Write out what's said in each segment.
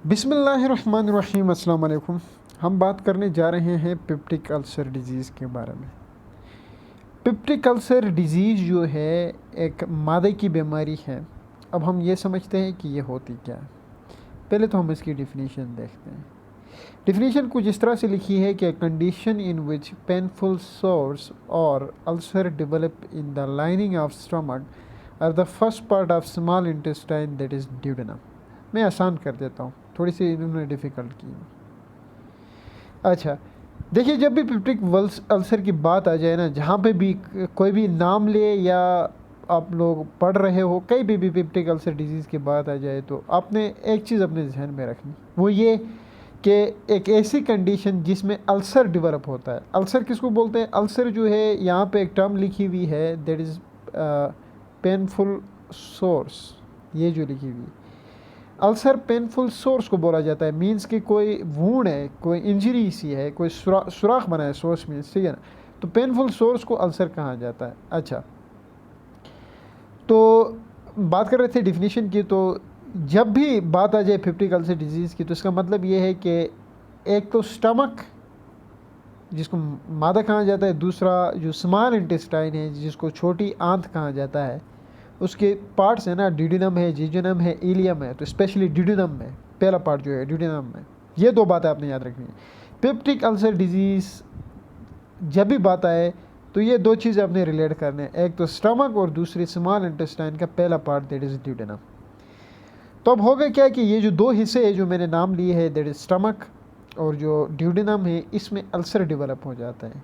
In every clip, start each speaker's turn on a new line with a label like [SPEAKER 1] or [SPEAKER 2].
[SPEAKER 1] बिस्मिल्लाहिर्रहमानिर्रहीम, अस्सलाम वालेकुम। हम बात करने जा रहे हैं पेप्टिक अल्सर डिज़ीज़ के बारे में। पेप्टिक अल्सर डिज़ीज़ जो है एक मादे की बीमारी है। अब हम ये समझते हैं कि ये होती क्या है। पहले तो हम इसकी डिफिनीशन देखते हैं। डिफिनीशन कुछ इस तरह से लिखी है कि condition in which painful sores और ulcer develop in the lining of stomach are the first part of small intestine that is duodenum. मैं आसान कर देता हूँ, थोड़ी सी इन्होंने डिफ़िकल्ट की। अच्छा, देखिए, जब भी पेप्टिक अल्सर की बात आ जाए ना, जहाँ पे भी कोई भी नाम ले या आप लोग पढ़ रहे हो, कहीं भी पेप्टिक अल्सर डिजीज़ की बात आ जाए तो आपने एक चीज़ अपने जहन में रखनी, वो ये कि एक ऐसी कंडीशन जिसमें अल्सर डेवलप होता है। अल्सर किसको बोलते हैं? अल्सर जो है, यहाँ पे एक टर्म लिखी हुई है, दैट इज़ पेनफुल सोर्स। ये जो लिखी हुई अल्सर पेनफुल सोर्स को बोला जाता है। मीन्स कि कोई वूंड है, कोई इंजरी सी है, कोई सुराख बना है सोर्स मीन्स, ठीक है ना। तो पेनफुल सोर्स को अल्सर कहा जाता है। अच्छा, तो बात कर रहे थे डिफिनीशन की। तो जब भी बात आ जाए पेप्टिक अल्सर डिजीज़ की, तो इसका मतलब ये है कि एक तो स्टमक, जिसको मादा कहा जाता है, दूसरा जो स्मॉल इंटेस्टाइन है, जिसको छोटी आंत कहा जाता है, उसके पार्ट्स हैं ना, ड्यूडेनम है, जीजोनम है, इलियम है। तो स्पेशली ड्यूडेनम में पहला पार्ट जो है ड्यूडेनम में, ये दो बातें आपने याद रखनी है। पेप्टिक अल्सर डिजीज़ जब भी बात आए तो ये दो चीज़ें आपने रिलेट करने हैं, एक तो स्टमक और दूसरी स्मॉल इंटेस्टाइन का पहला पार्ट, दैट इज़ ड्यूडेनम। तो अब होगा क्या कि ये जो दो हिस्से हैं जो मैंने नाम लिए हैं, दैट इज़ स्टमक और जो ड्यूडेनम है, इसमें अल्सर डेवलप हो जाता है।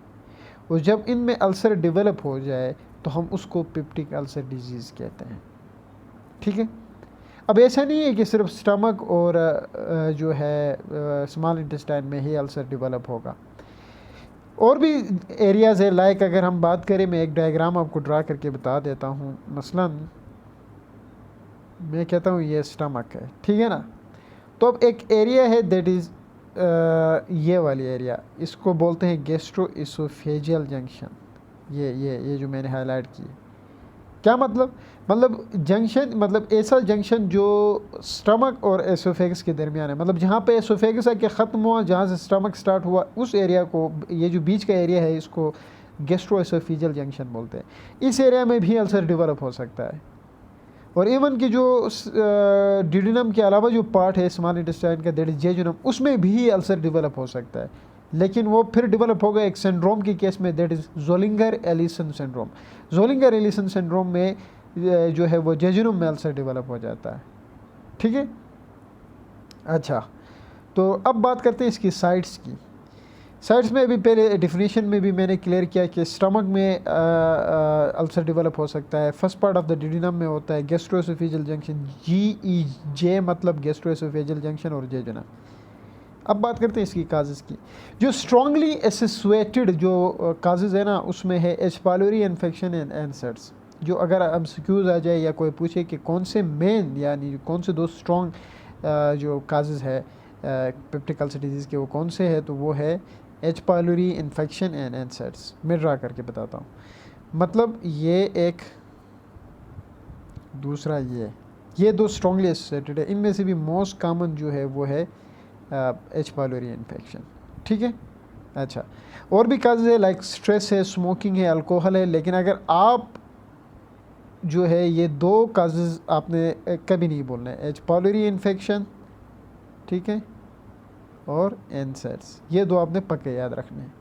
[SPEAKER 1] और जब इनमें अल्सर डेवलप हो जाए तो हम उसको पेप्टिक अल्सर डिजीज़ कहते हैं, ठीक है। अब ऐसा नहीं है कि सिर्फ स्टमक और जो है स्मॉल इंटेस्टाइन में ही अल्सर डेवलप होगा, और भी एरियाज़ है। लाइक अगर हम बात करें, मैं एक डायग्राम आपको ड्रा करके बता देता हूँ। मसलन मैं कहता हूँ ये स्टमक है, ठीक है ना। तो अब एक एरिया है, दैट इज़ ये वाली एरिया, इसको बोलते हैं गैस्ट्रो इसोफेजियल जंक्शन। ये जो मैंने हाईलाइट की, क्या मतलब जंक्शन, मतलब ऐसा जंक्शन जो स्टमक और एसोफेगस के दरमियान है। मतलब जहाँ पे एसोफेगस आके ख़त्म हुआ, जहाँ से स्टमक स्टार्ट हुआ, उस एरिया को, ये जो बीच का एरिया है, इसको गैस्ट्रो एसोफेजियल जंक्शन बोलते हैं। इस एरिया में भी अल्सर डेवलप हो सकता है। और इवन की जो ड्यूडेनम के अलावा जो पार्ट है स्मॉल इंटेस्टाइन का, दैट इज जेजुनम, उसमें भी अल्सर डेवलप हो सकता है। लेकिन वो फिर डेवलप होगा एक सिंड्रोम के केस में, that is Zollinger Allison syndrome. Zollinger Allison syndrome में जो है वो जेजुनम में अल्सर डेवलप हो जाता है, ठीक है। अच्छा, तो अब बात करते हैं इसकी साइट्स की। साइड्स में अभी पहले डिफिनीशन में भी मैंने क्लियर किया कि स्टमक में अल्सर डेवलप हो सकता है। First part of the duodenum में होता है गैस्ट्रोएसोफेजियल जंक्शन, GEJ मतलब गैस्ट्रोएसोफेजियल जंक्शन और जेजुनम। अब बात करते हैं इसकी काजेज़ की। जो स्ट्रांगली एसोसिएटेड जो काजेज़ है ना, उसमें है एच पायलोरी इन्फेक्शन एंड एनसेट्स। जो अगर एमसीक्यूज़ आ जाए या कोई पूछे कि कौन से मेन, यानी कौन से दो स्ट्रॉन्ग जो काजेज़ है पेप्टिक अल्सर डिजीज़ के, वो कौन से है, तो वो है एच पायलोरी इन्फेक्शन एंड एनसेट्स। मैं ड्रा करके बताता हूँ। मतलब ये एक, दूसरा ये दो स्ट्रांगली एसोसिएटेड है। इनमें से भी मोस्ट कॉमन जो है वो है एच पायलोरी इन्फेक्शन, ठीक है। अच्छा, और भी काजेज़ है, लाइक स्ट्रेस है, स्मोकिंग है, अल्कोहल है। लेकिन अगर आप जो है ये दो काजेज़ आपने कभी नहीं बोलना है, एच पायलोरी इन्फेक्शन, ठीक है, और एनसेट्स, ये दो आपने पक्के याद रखने हैं।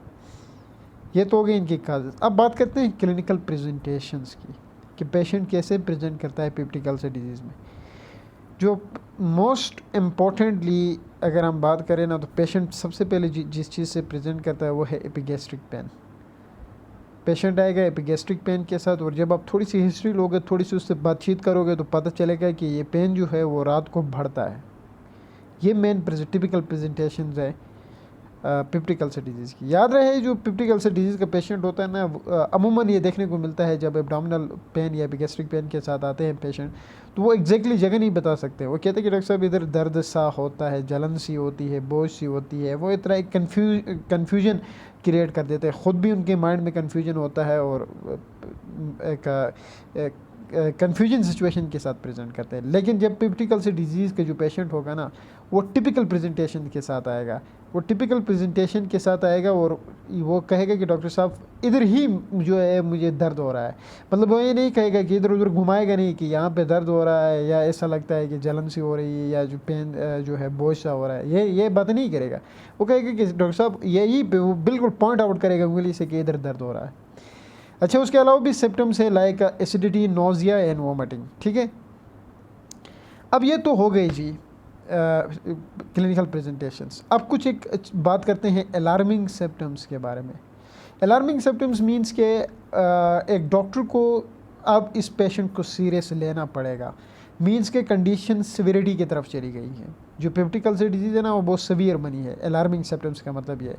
[SPEAKER 1] ये तो हो गई इनकी काजेज़। अब बात करते हैं क्लिनिकल प्रेजेंटेशंस की, कि पेशेंट कैसे प्रेजेंट करता है पेप्टिक अल्सर डिजीज़ में। जो मोस्ट इम्पॉर्टेंटली अगर हम बात करें ना, तो पेशेंट सबसे पहले जिस चीज़ से प्रेजेंट करता है वो है एपिगैस्ट्रिक पेन। पेशेंट आएगा एपिगैस्ट्रिक पेन के साथ, और जब आप थोड़ी सी हिस्ट्री लोगे, थोड़ी सी उससे बातचीत करोगे, तो पता चलेगा कि ये पेन जो है वो रात को बढ़ता है। ये मेन टिपिकल प्रेजेंटेशन है पेप्टिक अल्सर डिजीज़ की। याद रहे, जो पेप्टिक अल्सर डिजीज़ का पेशेंट होता है ना, अमूमन ये देखने को मिलता है जब एब्डोमिनल पेन या एपिगैस्ट्रिक पेन के साथ आते हैं पेशेंट, तो वो एग्जैक्टली जगह नहीं बता सकते। वो कहते हैं कि डॉक्टर साहब इधर दर्द सा होता है, जलन सी होती है, बोझ सी होती है। वो इतना एक कन्फ्यूजन क्रिएट कर देते हैं, ख़ुद भी उनके माइंड में कन्फ्यूजन होता है, और एक कन्फ्यूजन सिचुएशन के साथ प्रेजेंट करते हैं। लेकिन जब पेप्टिक अल्सर डिजीज़ का जो पेशेंट होगा ना, वो टिपिकल प्रेजेंटेशन के साथ आएगा, वो टिपिकल प्रेजेंटेशन के साथ आएगा और वो कहेगा कि डॉक्टर साहब इधर ही जो है मुझे दर्द हो रहा है। मतलब वो ये नहीं कहेगा कि इधर उधर घुमाएगा नहीं कि यहाँ पे दर्द हो रहा है या ऐसा लगता है कि जलन सी हो रही है या जो पेन जो है बोझ सा हो रहा है, ये बात नहीं करेगा। वो कहेगा कि डॉक्टर साहब यही बिल्कुल पॉइंट आउट करेगा उंगली से कि इधर दर्द हो रहा है। अच्छा, उसके अलावा भी सिम्टम्स है like acidity, nausea and vomiting. ठीक है, अब ये तो हो गई जी क्लिनिकल प्रेजेंटेशंस। अब कुछ एक बात करते हैं अलार्मिंग सिम्टम्स के बारे में। अलार्मिंग सिम्टम्स मींस के एक डॉक्टर को अब इस पेशेंट को सीरियस लेना पड़ेगा, मींस के कंडीशन सिविरिटी की तरफ चली गई है। जो पेप्टिक अल्सर डिजीज़ है ना वो बहुत सीवियर बनी है। अलार्मिंग सिम्टम्स का मतलब ये है,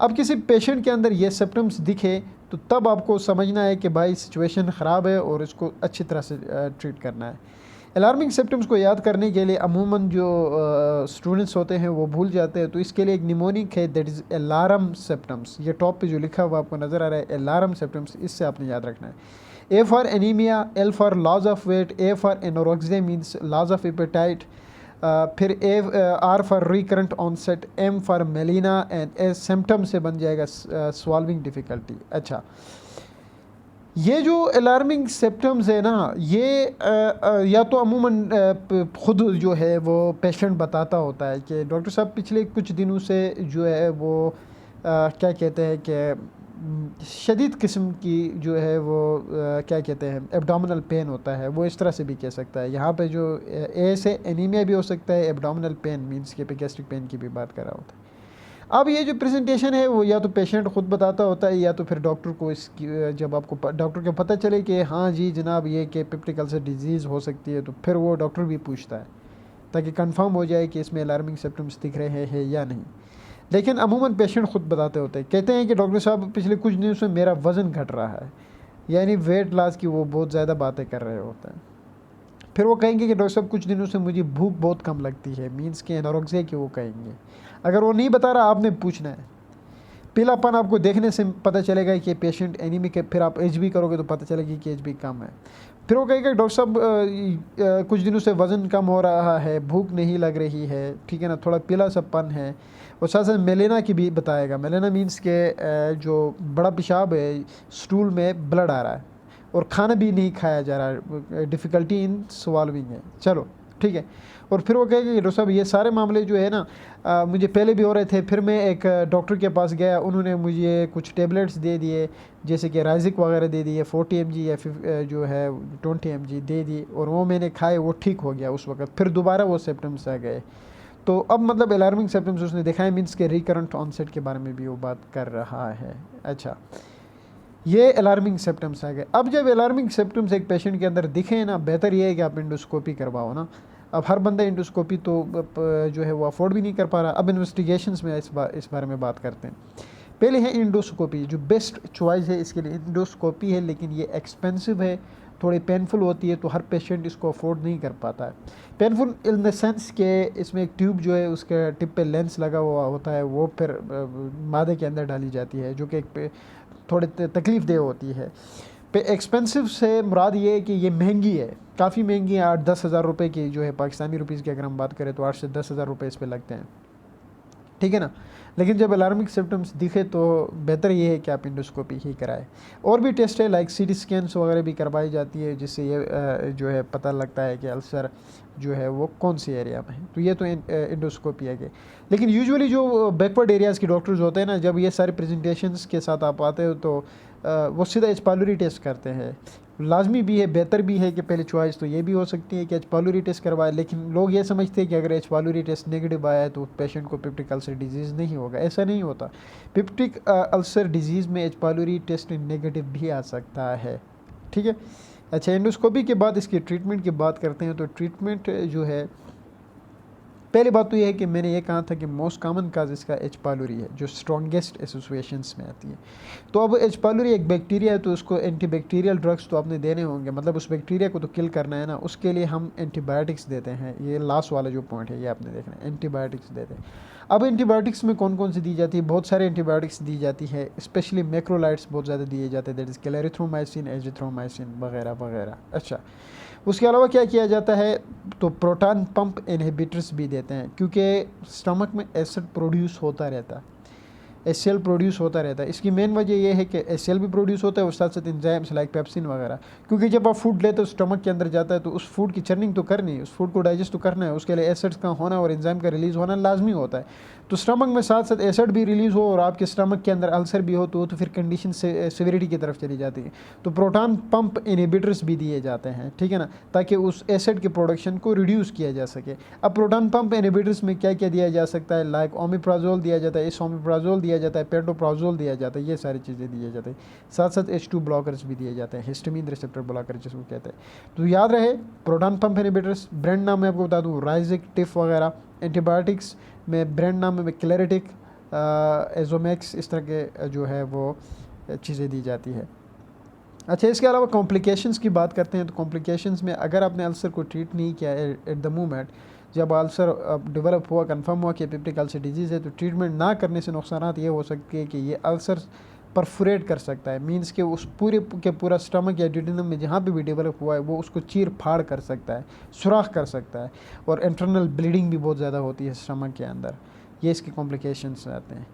[SPEAKER 1] अब किसी पेशेंट के अंदर ये सिम्टम्स दिखे तो तब आपको समझना है कि भाई सिचुएशन ख़राब है और इसको अच्छी तरह से ट्रीट करना है। अलार्मिंग सिम्टम्स को याद करने के लिए अमूमन जो स्टूडेंट्स होते हैं वो भूल जाते हैं, तो इसके लिए एक निमोनिक है, दैट इज़ अलार्म सिम्टम्स। ये टॉप पे जो लिखा हुआ आपको नज़र आ रहा है अलार्म सिम्टम्स, इससे आपने याद रखना है। A for anaemia, L for loss of weight, A for anorexia means loss of appetite, फिर A R for recurrent onset, M for melaena and a symptom से बन जाएगा सॉल्विंग डिफ़िकल्टी। अच्छा, ये जो अलार्मिंग सिम्टम्स है ना ये या तो अमूमन ख़ुद जो है वो पेशेंट बताता होता है कि डॉक्टर साहब पिछले कुछ दिनों से जो है वो क्या कहते हैं कि शदीद किस्म की जो है वो क्या कहते हैं एब्डोमिनल पेन होता है। वो इस तरह से भी कह सकता है। यहाँ पे जो ए से एनीमिया भी हो सकता है, एब्डोमिनल पेन मीन्स के गैस्ट्रिक पेन की भी बात कर रहा होता है। अब ये जो प्रेजेंटेशन है वो या तो पेशेंट ख़ुद बताता होता है या तो फिर डॉक्टर को इसकी जब आपको डॉक्टर को पता चले कि हाँ जी जनाब ये कि पेप्टिक अल्सर डिजीज़ हो सकती है, तो फिर वो डॉक्टर भी पूछता है ताकि कंफर्म हो जाए कि इसमें अलार्मिंग सिम्टम्स दिख रहे हैं या नहीं। लेकिन अमूमन पेशेंट ख़ुद बताते होते हैं, कहते हैं कि डॉक्टर साहब पिछले कुछ दिनों से मेरा वज़न घट रहा है, यानी वेट लॉस की वो बहुत ज़्यादा बातें कर रहे होते हैं। फिर वो कहेंगे कि डॉक्टर साहब कुछ दिनों से मुझे भूख बहुत कम लगती है, मीन्स के एनोरेक्सिया की वो कहेंगे। अगर वो नहीं बता रहा आपने पूछना है। पीलापन आपको देखने से पता चलेगा कि पेशेंट एनीमिक है, फिर आप एचबी करोगे तो पता चलेगी कि एचबी कम है। फिर वो कहेगा डॉक्टर साहब कुछ दिनों से वज़न कम हो रहा है, भूख नहीं लग रही है, ठीक है ना, थोड़ा पीला सपन है। और साथ साथ मेलेना की भी बताएगा। मेलेना मीन्स के जो बड़ा पेशाब है, स्टूल में ब्लड आ रहा है और खाना भी नहीं खाया जा रहा है, डिफ़िकल्टी इन स्वॉल्विंग है। चलो ठीक है। और फिर वो कहेगा कि डॉक्टर साहब ये सारे मामले जो है ना मुझे पहले भी हो रहे थे, फिर मैं एक डॉक्टर के पास गया, उन्होंने मुझे कुछ टेबलेट्स दे दिए जैसे कि राइजिक वगैरह दे दिए 40 mg या जो है 20 mg दे दी, और वो मैंने खाए, वो ठीक हो गया उस वक्त। फिर दोबारा वो सिम्टम्स आ गए। तो अब मतलब अलार्मिंग सिम्टम्स उसने दिखाए, मीन्स के रिकरेंट ऑनसेट के बारे में भी वो बात कर रहा है। अच्छा, ये अलार्मिंग सिम्टम्स आ गए। अब जब अलार्मिंग सिम्टम्स एक पेशेंट के अंदर दिखे ना, बेहतर ये है कि आप इंडोस्कोपी करवाओ ना। अब हर बंदा इंडोस्कोपी तो जो है वो अफोर्ड भी नहीं कर पा रहा। अब इन्वेस्टिगेशंस में इस बारे में बात करते हैं। पहले है इंडोस्कोपी, जो बेस्ट चॉइस है इसके लिए इंडोस्कोपी है, लेकिन ये एक्सपेंसिव है, थोड़ी पेनफुल होती है, तो हर पेशेंट इसको अफोर्ड नहीं कर पाता है। पेनफुल इन द सेंस के इसमें एक ट्यूब जो है उसके टिप पे लेंस लगा हुआ होता है, वो फिर मादे के अंदर डाली जाती है, जो कि एक थोड़ी तकलीफ़ देह होती है। पे एक्सपेंसिव से मुराद ये है कि ये महंगी है, काफ़ी महंगी है। 8-10 हज़ार रुपये की जो है पाकिस्तानी रुपीज़ की अगर हम बात करें तो 8 से 10 हज़ार रुपये इस पे लगते हैं, ठीक है ना। लेकिन जब अलार्मिक सिम्टम्स दिखे तो बेहतर ये है कि आप इंडोस्कोपी ही कराएं। और भी टेस्ट है लाइक सीटी स्कैन्स वगैरह भी करवाई जाती है, जिससे ये जो है पता लगता है कि अल्सर जो है वो कौन सी एरिया में है। तो ये तो इंडोस्कोपी है कि, लेकिन यूजुअली जो बैकवर्ड एरियाज़ के डॉक्टर्स होते हैं ना, जब ये सारे प्रेजेंटेशंस के साथ आप आते हो तो वो सीधा एच पाइलोरी टेस्ट करते हैं। लाजमी भी है, बेहतर भी है कि पहले चॉइस तो ये भी हो सकती है कि एच पाइलोरी टेस्ट करवाए, लेकिन लोग ये समझते हैं कि अगर एच पाइलोरी टेस्ट नेगेटिव आया है तो पेशेंट को पेप्टिक अल्सर डिजीज़ नहीं होगा। ऐसा नहीं होता। पेप्टिक अल्सर डिजीज़ में एच पाइलोरी टेस्ट नेगेटिव भी आ सकता है, ठीक है। अच्छा, एंडोस्कोपी के बाद इसकी ट्रीटमेंट की बात करते हैं। तो ट्रीटमेंट जो है, पहली बात तो ये है कि मैंने ये कहा था कि मोस्ट कॉमन काज इसका एच पाइलोरी है, जो स्ट्रॉन्गेस्ट एसोसिएशंस में आती है। तो अब एच पाइलोरी एक बैक्टीरिया है, तो उसको एंटीबैक्टीरियल ड्रग्स तो आपने देने होंगे, मतलब उस बैक्टीरिया को तो किल करना है ना, उसके लिए हम एंटीबायोटिक्स देते हैं। ये लास्ट वाला जो पॉइंट है ये आपने देखना है, एंटीबायोटिक्स देते हैं। अब एंटीबायोटिक्स में कौन कौन सी दी जाती है? बहुत सारे एंटीबायोटिक्स दी जाती है, स्पेशली मैक्रोलाइड्स बहुत ज़्यादा दिए जाते हैं, दैट इज़ क्लेरिथ्रोमाइसिन, एजिथ्रोमाइसिन वगैरह वगैरह। अच्छा, उसके अलावा क्या किया जाता है, तो प्रोटॉन पंप इनहिबिटर्स भी देते हैं, क्योंकि स्टमक में एसिड प्रोड्यूस होता रहता है, HCl प्रोड्यूस होता रहता है। इसकी मेन वजह यह है कि HCl भी प्रोड्यूस होता है और साथ साथ एंजाइम्स लाइक पेप्सिन वगैरह, क्योंकि जब आप फूड लेते हो स्टमक के अंदर जाता है तो उस फूड की चर्निंग तो करनी है, उस फूड को डाइजेस्ट तो करना है, उसके लिए एसिड्स का होना और एंजाइम का रिलीज़ होना लाजमी होता है। तो स्टमक में साथ साथ एसिड भी रिलीज़ हो और आपके स्टमक के अंदर अल्सर भी हो तो फिर कंडीशन सिविरिटी की तरफ चली जाती है। तो प्रोटॉन पंप इनहिबिटर्स भी दिए जाते हैं, ठीक है ना, ताकि उस एसिड के प्रोडक्शन को रिड्यूस किया जा सके। अब प्रोटॉन पंप इनहिबिटर्स में क्या क्या दिया जा सकता है, लाइक ओमिप्राजोल दिया जाता है, एसोमिप्राजोल दिया जाता है, पेंटोप्राजोल दिया जाता है, ये सारी चीज़ें दिए जाते हैं। साथ साथ H2 ब्लॉकर्स भी दिए जाते हैं, हिस्टामिन रिसेप्टर ब्लॉकर जिसको कहते हैं। तो याद रहे प्रोटॉन पंप इनहिबिटर्स, ब्रांड नाम मैं आपको बता दूँ राइजिक, टिफ वगैरह। एंटीबायोटिक्स में ब्रांड नाम में क्लैरिटिक, एजोमैक्स, इस तरह के जो है वो चीज़ें दी जाती है। अच्छा, इसके अलावा कॉम्प्लिकेशंस की बात करते हैं। तो कॉम्प्लिकेशंस में अगर आपने अल्सर को ट्रीट नहीं किया एट द मोमेंट, जब अल्सर डेवलप हुआ, कंफर्म हुआ कि पेप्टिक अल्सर डिजीज़ है, तो ट्रीटमेंट ना करने से नुकसान ये हो सकते हैं कि ये अल्सर परफोरेट कर सकता है, मींस कि उस पूरे के पूरा स्टमक या ड्यूडेनम में जहाँ पे भी डेवलप हुआ है वो उसको चीर फाड़ कर सकता है, सुराख कर सकता है, और इंटरनल ब्लीडिंग भी बहुत ज़्यादा होती है स्टमक के अंदर। ये इसके कॉम्प्लिकेशंस आते हैं।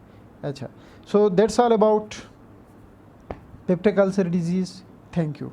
[SPEAKER 1] अच्छा, so that's all about peptic ulcer disease. Thank you.